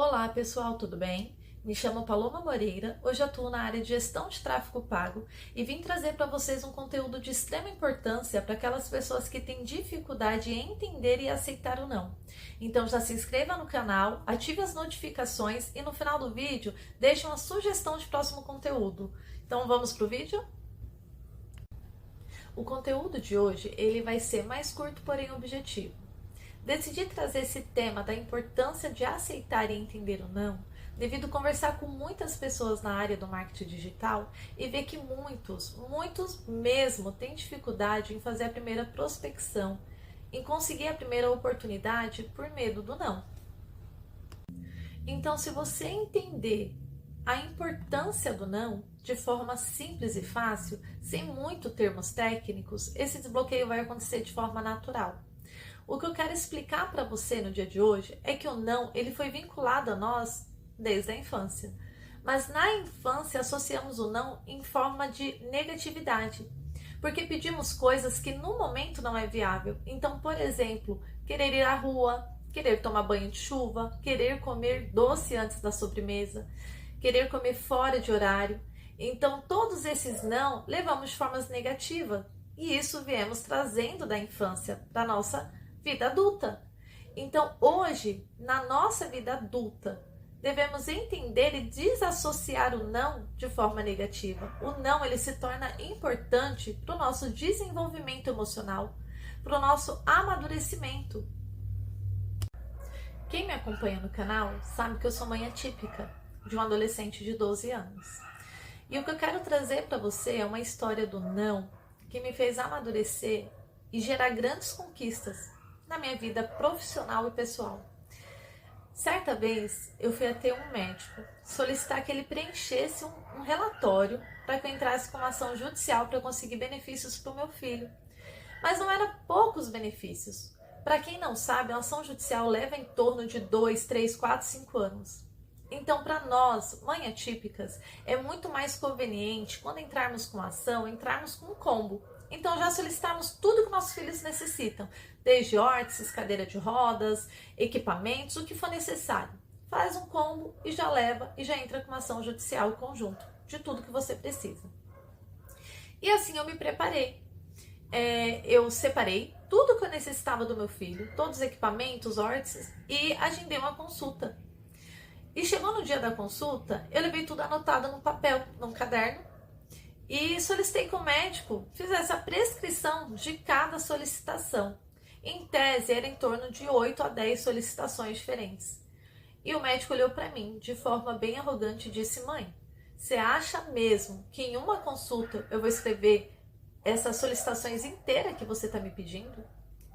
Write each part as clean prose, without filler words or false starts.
Olá pessoal, tudo bem? Me chamo Paloma Moreira, hoje atuo na área de gestão de tráfego pago e vim trazer para vocês um conteúdo de extrema importância para aquelas pessoas que têm dificuldade em entender e aceitar o não. Então já se inscreva no canal, ative as notificações e no final do vídeo deixe uma sugestão de próximo conteúdo. Então vamos para o vídeo? O conteúdo de hoje ele vai ser mais curto, porém objetivo. Decidi trazer esse tema da importância de aceitar e entender o não, devido a conversar com muitas pessoas na área do marketing digital e ver que muitos mesmo têm dificuldade em fazer a primeira prospecção, em conseguir a primeira oportunidade por medo do não. Então, se você entender a importância do não de forma simples e fácil, sem muito termos técnicos, esse desbloqueio vai acontecer de forma natural. O que eu quero explicar para você no dia de hoje é que o não ele foi vinculado a nós desde a infância. Mas na infância associamos o não em forma de negatividade, porque pedimos coisas que no momento não é viável. Então, por exemplo, querer ir à rua, querer tomar banho de chuva, querer comer doce antes da sobremesa, querer comer fora de horário. Então, todos esses não levamos de formas negativas e isso viemos trazendo da infância para a nossa vida adulta. Então, hoje, na nossa vida adulta, devemos entender e desassociar o não de forma negativa. O não, ele se torna importante para o nosso desenvolvimento emocional, para o nosso amadurecimento. Quem me acompanha no canal sabe que eu sou mãe atípica de um adolescente de 12 anos. E o que eu quero trazer para você é uma história do não que me fez amadurecer e gerar grandes conquistas na minha vida profissional e pessoal. Certa vez eu fui até um médico solicitar que ele preenchesse um relatório para que eu entrasse com uma ação judicial para conseguir benefícios para o meu filho. Mas não eram poucos benefícios. Para quem não sabe, a ação judicial leva em torno de 2, 3, 4, 5 anos. Então, para nós, mães atípicas, é muito mais conveniente, quando entrarmos com a ação, entrarmos com um combo. Então, já solicitamos tudo que nossos filhos necessitam, desde órteses, cadeira de rodas, equipamentos, o que for necessário. Faz um combo e já leva e já entra com uma ação judicial conjunto de tudo que você precisa. E assim eu me preparei. Eu separei tudo que eu necessitava do meu filho, todos os equipamentos, órteses, e agendei uma consulta. E chegou no dia da consulta, eu levei tudo anotado no papel, num caderno, e solicitei que o médico fizesse a prescrição de cada solicitação. Em tese, era em torno de 8 a 10 solicitações diferentes. E o médico olhou para mim de forma bem arrogante e disse: mãe, você acha mesmo que em uma consulta eu vou escrever essas solicitações inteiras que você está me pedindo?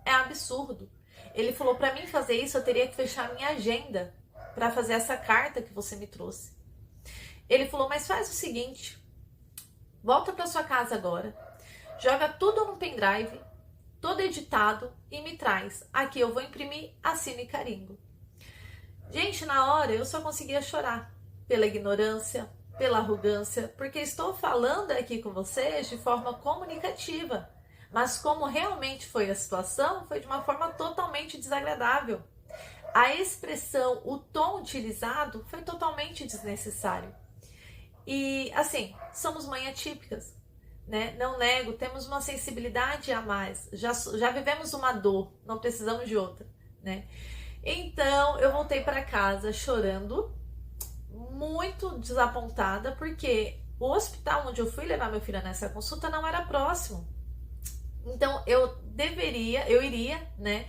É absurdo. Ele falou: para mim fazer isso eu teria que fechar a minha agenda para fazer essa carta que você me trouxe. Ele falou: mas faz o seguinte, volta para sua casa agora, joga tudo no pendrive, todo editado e me traz. Aqui eu vou imprimir, assino e carimbo. Gente, na hora eu só conseguia chorar pela ignorância, pela arrogância, porque estou falando aqui com vocês de forma comunicativa, mas como realmente foi a situação, foi de uma forma totalmente desagradável. A expressão, o tom utilizado foi totalmente desnecessário. E assim, somos mães atípicas, né? Não nego, temos uma sensibilidade a mais, já vivemos uma dor, não precisamos de outra, né? Então eu voltei para casa chorando, muito desapontada, porque o hospital onde eu fui levar meu filho nessa consulta não era próximo. Então eu iria, né?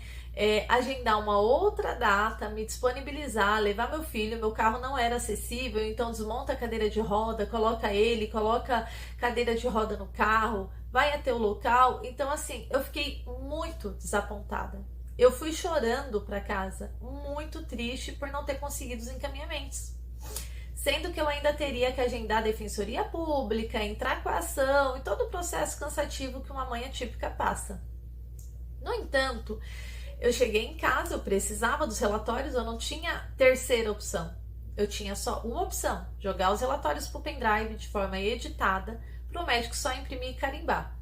Agendar uma outra data, me disponibilizar, levar meu filho, meu carro não era acessível, então desmonta a cadeira de roda, coloca cadeira de roda no carro, vai até o local. Então assim, eu fiquei muito desapontada. Eu fui chorando para casa, muito triste por não ter conseguido os encaminhamentos. Sendo que eu ainda teria que agendar a defensoria pública, entrar com a ação e todo o processo cansativo que uma mãe atípica passa. No entanto, eu cheguei em casa, eu precisava dos relatórios, eu não tinha terceira opção. Eu tinha só uma opção, jogar os relatórios para o pendrive de forma editada, para o médico só imprimir e carimbar.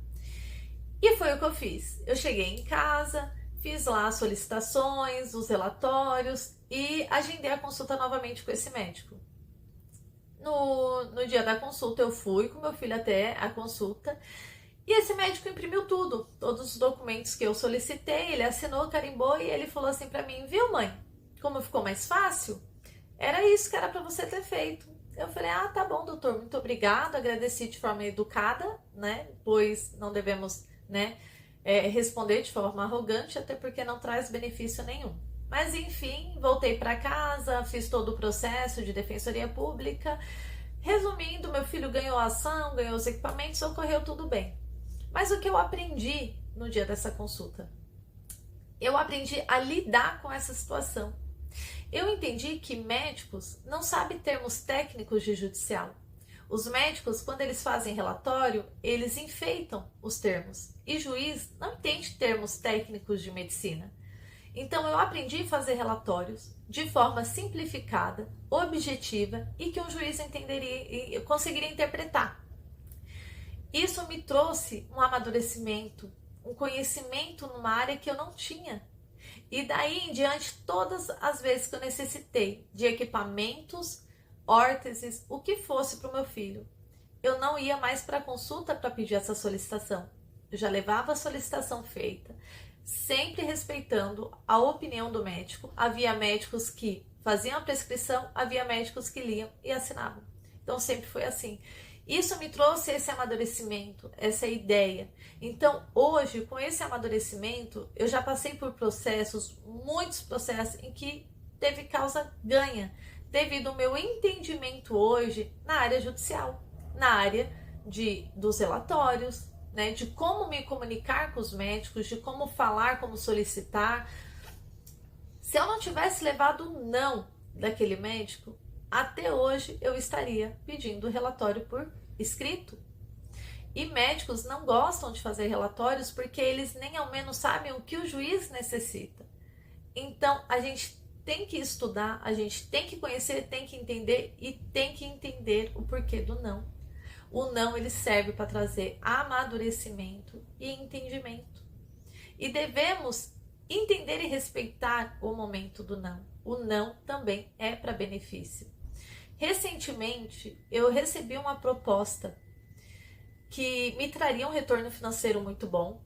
E foi o que eu fiz. Eu cheguei em casa, fiz lá as solicitações, os relatórios e agendei a consulta novamente com esse médico. No dia da consulta eu fui com meu filho até a consulta e esse médico imprimiu tudo, todos os documentos que eu solicitei, ele assinou, carimbou e ele falou assim pra mim, viu mãe, como ficou mais fácil? Era isso que era pra você ter feito. Eu falei, ah, tá bom, doutor, muito obrigado, agradeci de forma educada, né, pois não devemos, né, responder de forma arrogante, até porque não traz benefício nenhum. Mas enfim, voltei para casa, fiz todo o processo de defensoria pública. Resumindo, meu filho ganhou a ação, ganhou os equipamentos, ocorreu tudo bem. Mas o que eu aprendi no dia dessa consulta? Eu aprendi a lidar com essa situação. Eu entendi que médicos não sabem termos técnicos de judicial. Os médicos, quando eles fazem relatório, eles enfeitam os termos. E juiz não entende termos técnicos de medicina. Então eu aprendi a fazer relatórios de forma simplificada, objetiva e que um juiz entenderia e conseguiria interpretar. Isso me trouxe um amadurecimento, um conhecimento numa área que eu não tinha. E daí em diante, todas as vezes que eu necessitei de equipamentos, órteses, o que fosse para o meu filho, eu não ia mais para a consulta para pedir essa solicitação. Eu já levava a solicitação feita, sempre respeitando a opinião do médico. Havia médicos que faziam a prescrição, havia médicos que liam e assinavam. Então sempre foi assim. Isso me trouxe esse amadurecimento, essa ideia. Então hoje, com esse amadurecimento, eu já passei por processos, muitos processos em que teve causa ganha, devido ao meu entendimento hoje na área judicial, na área dos relatórios, né, de como me comunicar com os médicos, de como falar, como solicitar. Se eu não tivesse levado o não daquele médico, até hoje eu estaria pedindo relatório por escrito. E médicos não gostam de fazer relatórios porque eles nem ao menos sabem o que o juiz necessita. Então a gente tem que estudar, a gente tem que conhecer, tem que entender e tem que entender o porquê do não. O não, ele serve para trazer amadurecimento e entendimento. E devemos entender e respeitar o momento do não. O não também é para benefício. Recentemente, eu recebi uma proposta que me traria um retorno financeiro muito bom,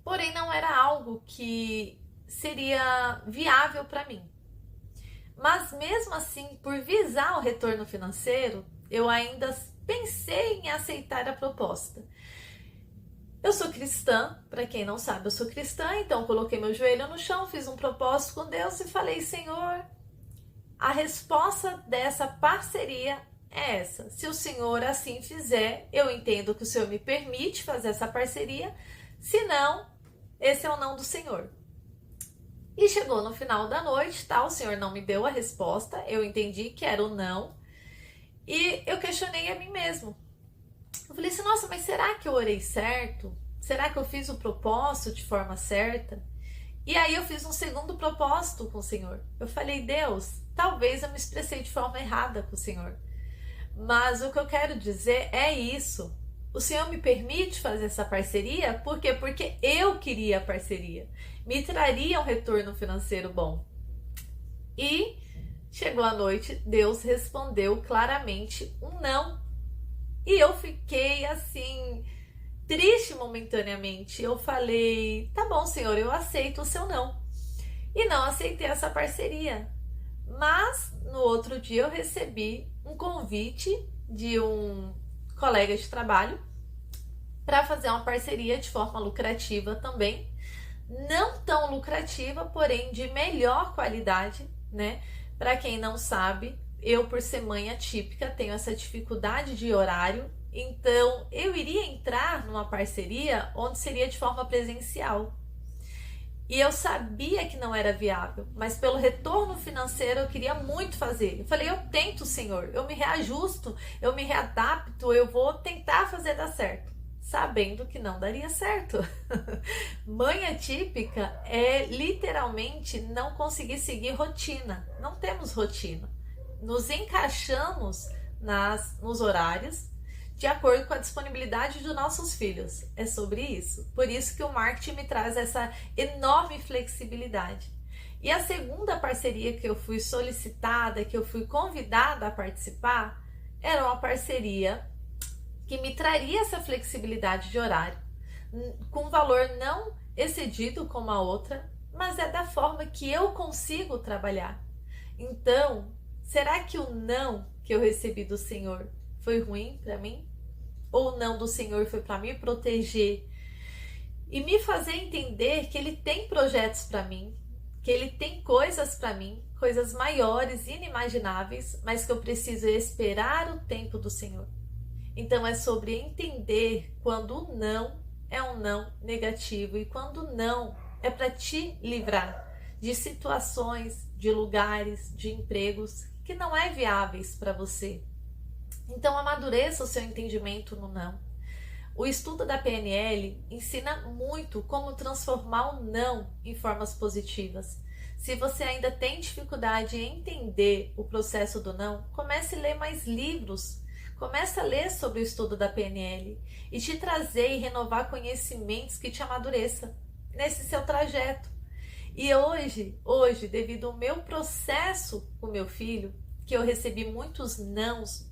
porém não era algo que seria viável para mim. Mas mesmo assim, por visar o retorno financeiro, eu ainda pensei em aceitar a proposta. Eu sou cristã, para quem não sabe, eu sou cristã, então coloquei meu joelho no chão, fiz um propósito com Deus e falei, Senhor, a resposta dessa parceria é essa. Se o Senhor assim fizer, eu entendo que o Senhor me permite fazer essa parceria, se não, esse é o não do Senhor. E chegou no final da noite, tá? O Senhor não me deu a resposta, eu entendi que era o não, e eu questionei a mim mesmo. Eu falei assim, nossa, mas será que eu orei certo? Será que eu fiz o propósito de forma certa? E aí eu fiz um segundo propósito com o Senhor. Eu falei, Deus, talvez eu me expressei de forma errada com o Senhor. Mas o que eu quero dizer é isso. O Senhor me permite fazer essa parceria? Por quê? Porque eu queria a parceria. Me traria um retorno financeiro bom. E chegou a noite, Deus respondeu claramente um não. E eu fiquei assim, triste momentaneamente. Eu falei, tá bom, Senhor, eu aceito o seu não. E não aceitei essa parceria. Mas no outro dia eu recebi um convite de um colega de trabalho para fazer uma parceria de forma lucrativa também. Não tão lucrativa, porém de melhor qualidade, né? Para quem não sabe, eu, por ser mãe atípica, tenho essa dificuldade de horário, então eu iria entrar numa parceria onde seria de forma presencial. E eu sabia que não era viável, mas pelo retorno financeiro eu queria muito fazer. Eu falei, eu tento, Senhor, eu me reajusto, eu me readapto, eu vou tentar fazer dar certo, sabendo que não daria certo. Mãe atípica é literalmente não conseguir seguir rotina, não temos rotina. Nos encaixamos nos horários de acordo com a disponibilidade dos nossos filhos. É sobre isso. Por isso que o marketing me traz essa enorme flexibilidade. E a segunda parceria que eu fui solicitada, que eu fui convidada a participar, era uma parceria que me traria essa flexibilidade de horário, com valor não excedido como a outra, mas é da forma que eu consigo trabalhar. Então, será que o não que eu recebi do Senhor foi ruim para mim? Ou o não do Senhor foi para me proteger e me fazer entender que Ele tem projetos para mim, que Ele tem coisas para mim, coisas maiores, inimagináveis, mas que eu preciso esperar o tempo do Senhor. Então é sobre entender quando o não é um não negativo e quando o não é para te livrar de situações, de lugares, de empregos que não é viáveis para você. Então amadureça o seu entendimento no não. O estudo da PNL ensina muito como transformar o não em formas positivas. Se você ainda tem dificuldade em entender o processo do não, comece a ler mais livros. Comece a ler sobre o estudo da PNL e te trazer e renovar conhecimentos que te amadureça nesse seu trajeto. E hoje, devido ao meu processo com meu filho, que eu recebi muitos nãos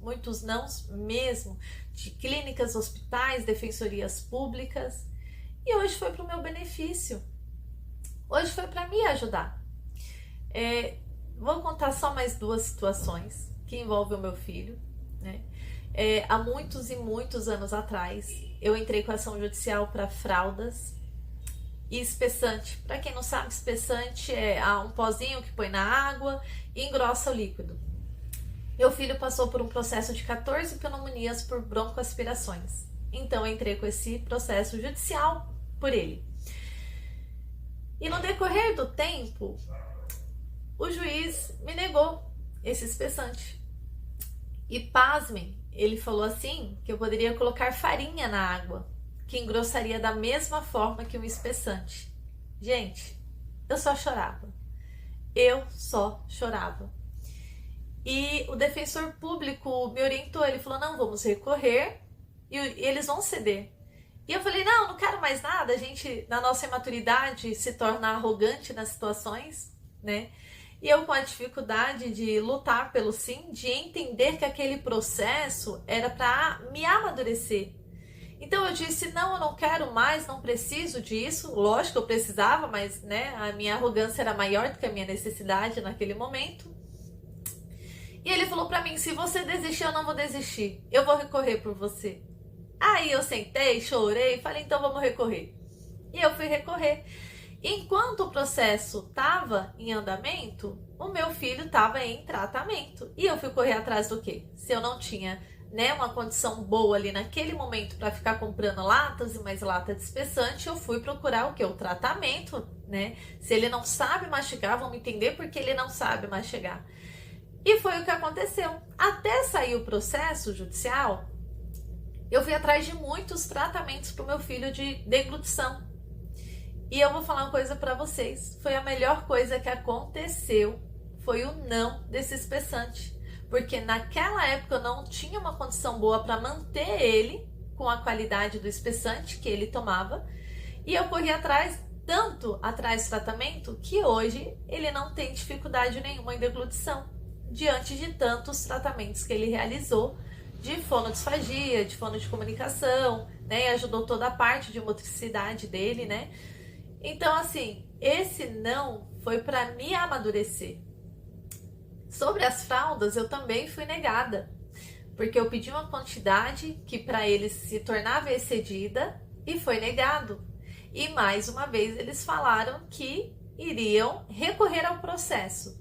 mesmo, de clínicas, hospitais, defensorias públicas, e hoje foi para o meu benefício. Hoje foi para me ajudar. Vou contar só mais duas situações que envolvem o meu filho, né? Há muitos e muitos anos atrás, eu entrei com ação judicial para fraldas e espessante. Para quem não sabe, espessante é um pozinho que põe na água e engrossa o líquido. Meu filho passou por um processo de 14 pneumonias por broncoaspirações. Então eu entrei com esse processo judicial por ele. E no decorrer do tempo, o juiz me negou esse espessante. E pasmem, ele falou assim que eu poderia colocar farinha na água, que engrossaria da mesma forma que um espessante. Gente, eu só chorava. E o defensor público me orientou, ele falou, não, vamos recorrer e eles vão ceder. E eu falei, não quero mais nada, a gente, na nossa imaturidade, se torna arrogante nas situações, né? E eu com a dificuldade de lutar pelo sim, de entender que aquele processo era para me amadurecer. Então eu disse, não, eu não quero mais, não preciso disso. Lógico, eu precisava, mas né, a minha arrogância era maior do que a minha necessidade naquele momento. E ele falou para mim, se você desistir, eu não vou desistir. Eu vou recorrer por você. Aí eu sentei, chorei, falei, então vamos recorrer. E eu fui recorrer. Enquanto o processo estava em andamento, o meu filho estava em tratamento. E eu fui correr atrás do quê? Se eu não tinha uma condição boa ali naquele momento para ficar comprando latas e mais lata de espessante, eu fui procurar o quê? O tratamento, né? Se ele não sabe mastigar, vamos entender porque ele não sabe mastigar. E foi o que aconteceu. Até sair o processo judicial, eu fui atrás de muitos tratamentos para o meu filho de deglutição. E eu vou falar uma coisa para vocês. Foi a melhor coisa que aconteceu. Foi o não desse espessante. Porque naquela época eu não tinha uma condição boa para manter ele com a qualidade do espessante que ele tomava. E eu corri tanto atrás do tratamento, que hoje ele não tem dificuldade nenhuma em deglutição. Diante de tantos tratamentos que ele realizou de fonodisfagia, de fono de comunicação, né? E ajudou toda a parte de motricidade dele, né? Então, assim, esse não foi para me amadurecer. Sobre as fraldas, eu também fui negada, porque eu pedi uma quantidade que para eles se tornava excedida e foi negado. E mais uma vez eles falaram que iriam recorrer ao processo.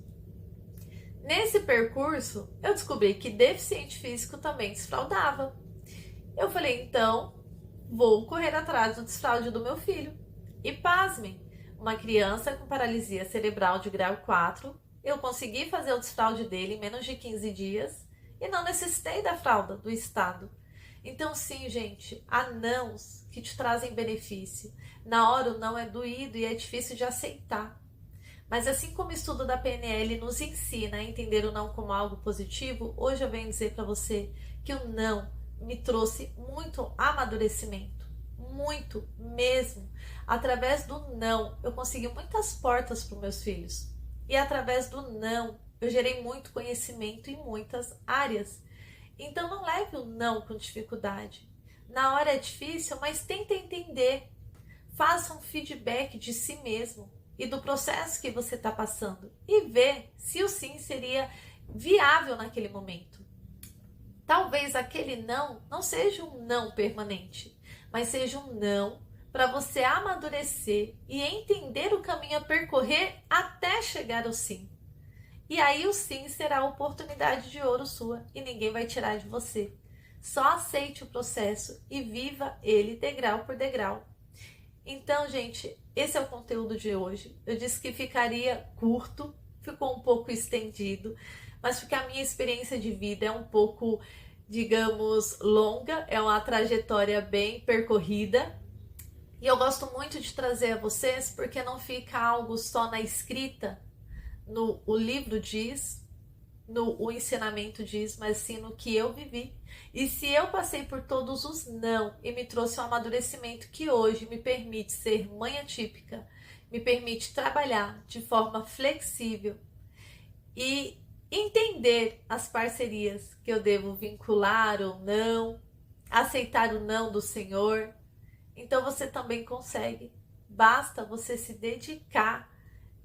Nesse percurso, eu descobri que deficiente físico também desfraudava. Eu falei, então, vou correr atrás do desfraude do meu filho. E pasmem, uma criança com paralisia cerebral de grau 4, eu consegui fazer o desfraude dele em menos de 15 dias e não necessitei da fralda do Estado. Então sim, gente, há nãos que te trazem benefício. Na hora o não é doído e é difícil de aceitar. Mas assim como o estudo da PNL nos ensina a entender o não como algo positivo, hoje eu venho dizer para você que o não me trouxe muito amadurecimento, muito mesmo. Através do não, eu consegui muitas portas para os meus filhos. E através do não, eu gerei muito conhecimento em muitas áreas. Então não leve o não com dificuldade. Na hora é difícil, mas tenta entender. Faça um feedback de si mesmo e do processo que você está passando e vê se o sim seria viável naquele momento. Talvez aquele não seja um não permanente, mas seja um não para você amadurecer e entender o caminho a percorrer até chegar ao sim. E aí o sim será a oportunidade de ouro sua e ninguém vai tirar de você. Só aceite o processo e viva ele degrau por degrau. Então, gente, esse é o conteúdo de hoje. Eu disse que ficaria curto, ficou um pouco estendido, mas porque a minha experiência de vida é um pouco, digamos, longa, é uma trajetória bem percorrida. E eu gosto muito de trazer a vocês porque não fica algo só na escrita, no o livro diz, o ensinamento diz, mas sim no que eu vivi. E se eu passei por todos os não e me trouxe um amadurecimento que hoje me permite ser mãe atípica, me permite trabalhar de forma flexível e entender as parcerias que eu devo vincular ou não, aceitar o não do Senhor, então você também consegue. Basta você se dedicar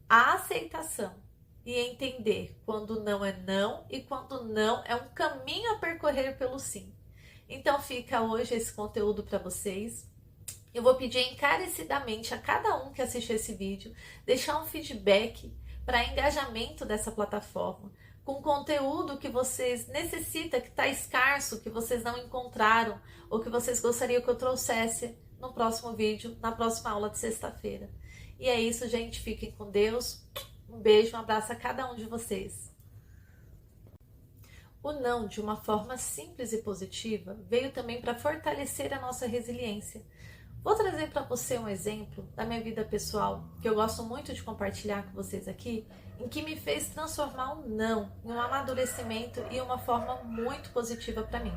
à aceitação e entender quando não é não e quando não é um caminho a percorrer pelo sim. Então fica hoje esse conteúdo para vocês. Eu vou pedir encarecidamente a cada um que assistir esse vídeo deixar um feedback para engajamento dessa plataforma, com conteúdo que vocês necessitam, que está escasso, que vocês não encontraram ou que vocês gostariam que eu trouxesse no próximo vídeo, na próxima aula de sexta-feira. E é isso, gente. Fiquem com Deus. Um beijo, um abraço a cada um de vocês. O não, de uma forma simples e positiva, veio também para fortalecer a nossa resiliência. Vou trazer para você um exemplo da minha vida pessoal, que eu gosto muito de compartilhar com vocês aqui, em que me fez transformar um não em um amadurecimento e uma forma muito positiva para mim.